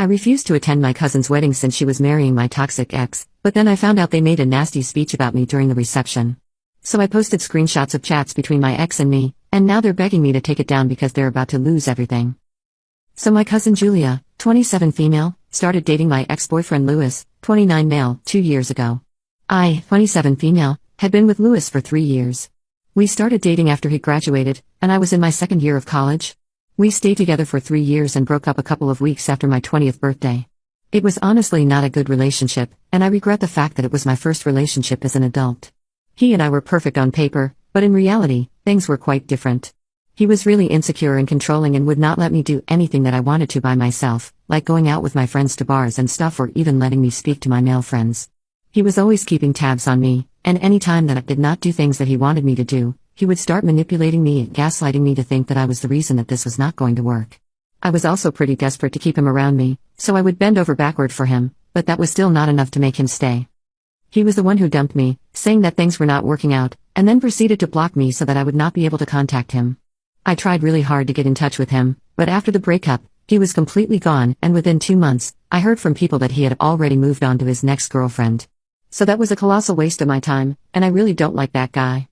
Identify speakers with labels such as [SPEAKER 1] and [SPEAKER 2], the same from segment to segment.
[SPEAKER 1] I refused to attend my cousin's wedding since she was marrying my toxic ex, but then I found out they made a nasty speech about me during the reception. So I posted screenshots of chats between my ex and me, and now they're begging me to take it down because they're about to lose everything. So my cousin Julia, 27 female, started dating my ex-boyfriend Louis, 29 male, 2 years ago. I, 27 female, had been with Louis for 3 years. We started dating after he graduated, and I was in my second year of college. We stayed together for 3 years and broke up a couple of weeks after my 20th birthday. It was honestly not a good relationship, and I regret the fact that it was my first relationship as an adult. He and I were perfect on paper, but in reality, things were quite different. He was really insecure and controlling and would not let me do anything that I wanted to by myself, like going out with my friends to bars and stuff or even letting me speak to my male friends. He was always keeping tabs on me, and any time that I did not do things that he wanted me to do, he would start manipulating me and gaslighting me to think that I was the reason that this was not going to work. I was also pretty desperate to keep him around me, so I would bend over backward for him, but that was still not enough to make him stay. He was the one who dumped me, saying that things were not working out, and then proceeded to block me so that I would not be able to contact him. I tried really hard to get in touch with him, but after the breakup, he was completely gone, and within 2 months, I heard from people that he had already moved on to his next girlfriend. So that was a colossal waste of my time, and I really don't like that guy.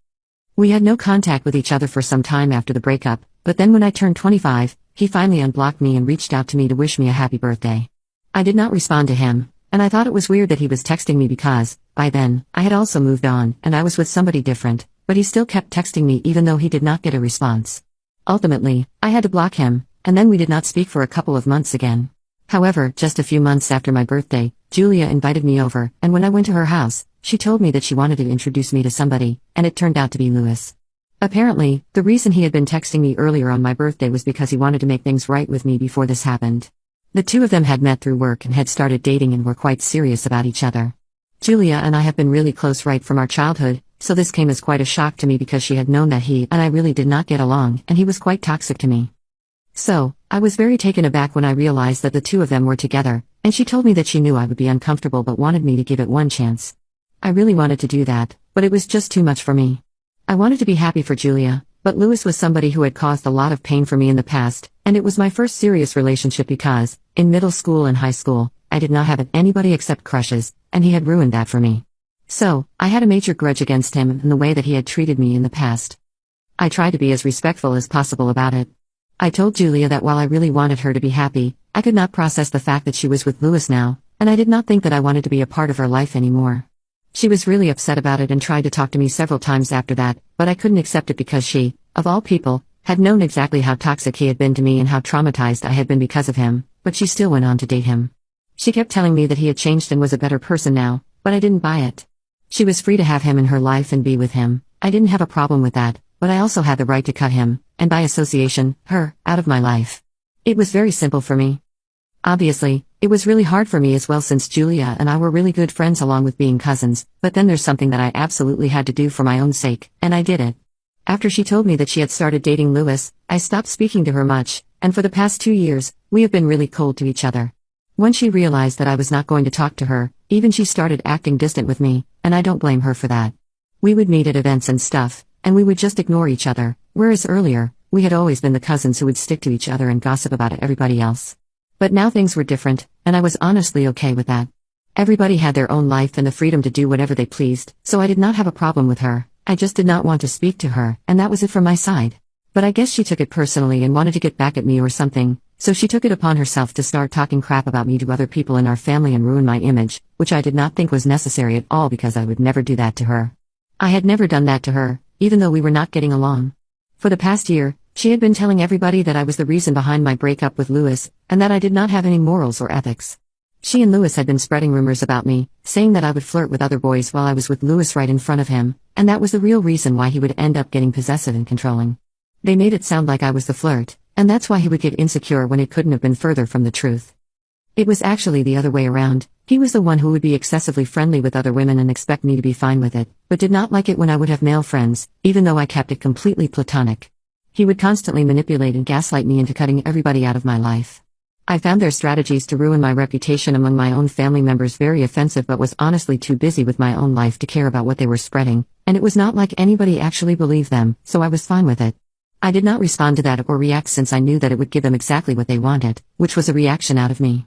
[SPEAKER 1] We had no contact with each other for some time after the breakup, but then when I turned 25, he finally unblocked me and reached out to me to wish me a happy birthday. I did not respond to him, and I thought it was weird that he was texting me because, by then, I had also moved on and I was with somebody different, but he still kept texting me even though he did not get a response. Ultimately, I had to block him, and then we did not speak for a couple of months again. However, just a few months after my birthday, Julia invited me over, and when I went to her house, she told me that she wanted to introduce me to somebody, and it turned out to be Louis. Apparently, the reason he had been texting me earlier on my birthday was because he wanted to make things right with me before this happened. The two of them had met through work and had started dating and were quite serious about each other. Julia and I have been really close right from our childhood, so this came as quite a shock to me because she had known that he and I really did not get along and he was quite toxic to me. So, I was very taken aback when I realized that the two of them were together, and she told me that she knew I would be uncomfortable but wanted me to give it one chance. I really wanted to do that, but it was just too much for me. I wanted to be happy for Julia, but Louis was somebody who had caused a lot of pain for me in the past, and it was my first serious relationship because, in middle school and high school, I did not have anybody except crushes, and he had ruined that for me. So, I had a major grudge against him and the way that he had treated me in the past. I tried to be as respectful as possible about it. I told Julia that while I really wanted her to be happy, I could not process the fact that she was with Louis now, and I did not think that I wanted to be a part of her life anymore. She was really upset about it and tried to talk to me several times after that, but I couldn't accept it because she, of all people, had known exactly how toxic he had been to me and how traumatized I had been because of him, but she still went on to date him. She kept telling me that he had changed and was a better person now, but I didn't buy it. She was free to have him in her life and be with him. I didn't have a problem with that, but I also had the right to cut him, and by association, her, out of my life. It was very simple for me. Obviously, it was really hard for me as well since Julia and I were really good friends along with being cousins, but then there's something that I absolutely had to do for my own sake, and I did it. After she told me that she had started dating Louis, I stopped speaking to her much, and for the past 2 years, we have been really cold to each other. When she realized that I was not going to talk to her, even she started acting distant with me, and I don't blame her for that. We would meet at events and stuff, and we would just ignore each other, whereas earlier, we had always been the cousins who would stick to each other and gossip about everybody else. But now things were different, and I was honestly okay with that. Everybody had their own life and the freedom to do whatever they pleased, so I did not have a problem with her. I just did not want to speak to her, and that was it from my side. But I guess she took it personally and wanted to get back at me or something, so she took it upon herself to start talking crap about me to other people in our family and ruin my image, which I did not think was necessary at all because I would never do that to her. I had never done that to her, even though we were not getting along. For the past year, she had been telling everybody that I was the reason behind my breakup with Louis, and that I did not have any morals or ethics. She and Louis had been spreading rumors about me, saying that I would flirt with other boys while I was with Louis right in front of him, and that was the real reason why he would end up getting possessive and controlling. They made it sound like I was the flirt, and that's why he would get insecure when it couldn't have been further from the truth. It was actually the other way around. He was the one who would be excessively friendly with other women and expect me to be fine with it, but did not like it when I would have male friends, even though I kept it completely platonic. He would constantly manipulate and gaslight me into cutting everybody out of my life. I found their strategies to ruin my reputation among my own family members very offensive but was honestly too busy with my own life to care about what they were spreading, and it was not like anybody actually believed them, so I was fine with it. I did not respond to that or react since I knew that it would give them exactly what they wanted, which was a reaction out of me.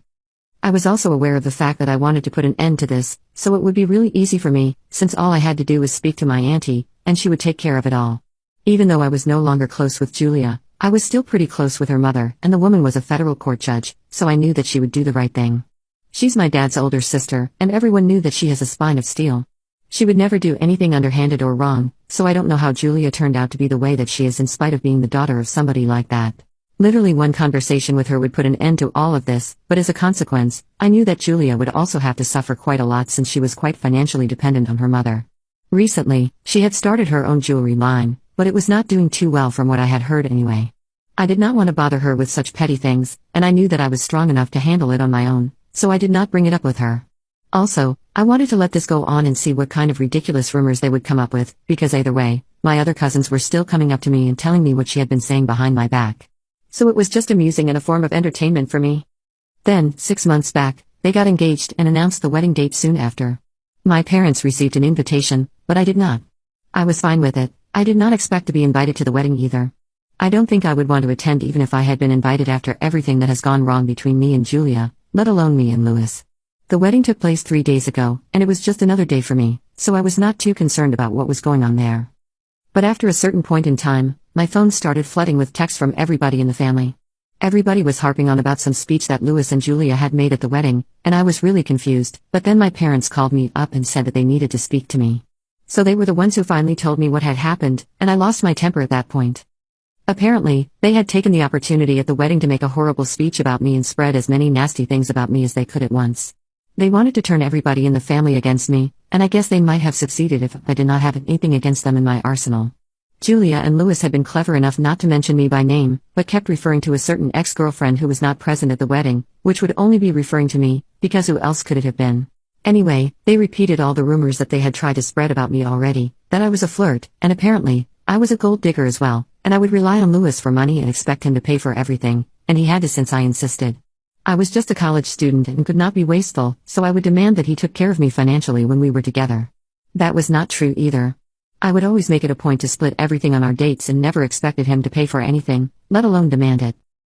[SPEAKER 1] I was also aware of the fact that I wanted to put an end to this, so it would be really easy for me, since all I had to do was speak to my auntie, and she would take care of it all. Even though I was no longer close with Julia, I was still pretty close with her mother, and the woman was a federal court judge, so I knew that she would do the right thing. She's my dad's older sister, and everyone knew that she has a spine of steel. She would never do anything underhanded or wrong, so I don't know how Julia turned out to be the way that she is in spite of being the daughter of somebody like that. Literally one conversation with her would put an end to all of this, but as a consequence, I knew that Julia would also have to suffer quite a lot since she was quite financially dependent on her mother. Recently, she had started her own jewelry line, but it was not doing too well from what I had heard anyway. I did not want to bother her with such petty things, and I knew that I was strong enough to handle it on my own, so I did not bring it up with her. Also, I wanted to let this go on and see what kind of ridiculous rumors they would come up with, because either way, my other cousins were still coming up to me and telling me what she had been saying behind my back. So it was just amusing and a form of entertainment for me. Then, 6 months back, they got engaged and announced the wedding date soon after. My parents received an invitation, but I did not. I was fine with it. I did not expect to be invited to the wedding either. I don't think I would want to attend even if I had been invited after everything that has gone wrong between me and Julia, let alone me and Louis. The wedding took place 3 days ago, and it was just another day for me, so I was not too concerned about what was going on there. But after a certain point in time, my phone started flooding with texts from everybody in the family. Everybody was harping on about some speech that Louis and Julia had made at the wedding, and I was really confused, but then my parents called me up and said that they needed to speak to me. So they were the ones who finally told me what had happened, and I lost my temper at that point. Apparently, they had taken the opportunity at the wedding to make a horrible speech about me and spread as many nasty things about me as they could at once. They wanted to turn everybody in the family against me, and I guess they might have succeeded if I did not have anything against them in my arsenal. Julia and Louis had been clever enough not to mention me by name, but kept referring to a certain ex-girlfriend who was not present at the wedding, which would only be referring to me, because who else could it have been? Anyway, they repeated all the rumors that they had tried to spread about me already, that I was a flirt, and apparently, I was a gold digger as well, and I would rely on Louis for money and expect him to pay for everything, and he had to since I insisted. I was just a college student and could not be wasteful, so I would demand that he took care of me financially when we were together. That was not true either. I would always make it a point to split everything on our dates and never expected him to pay for anything, let alone demand it.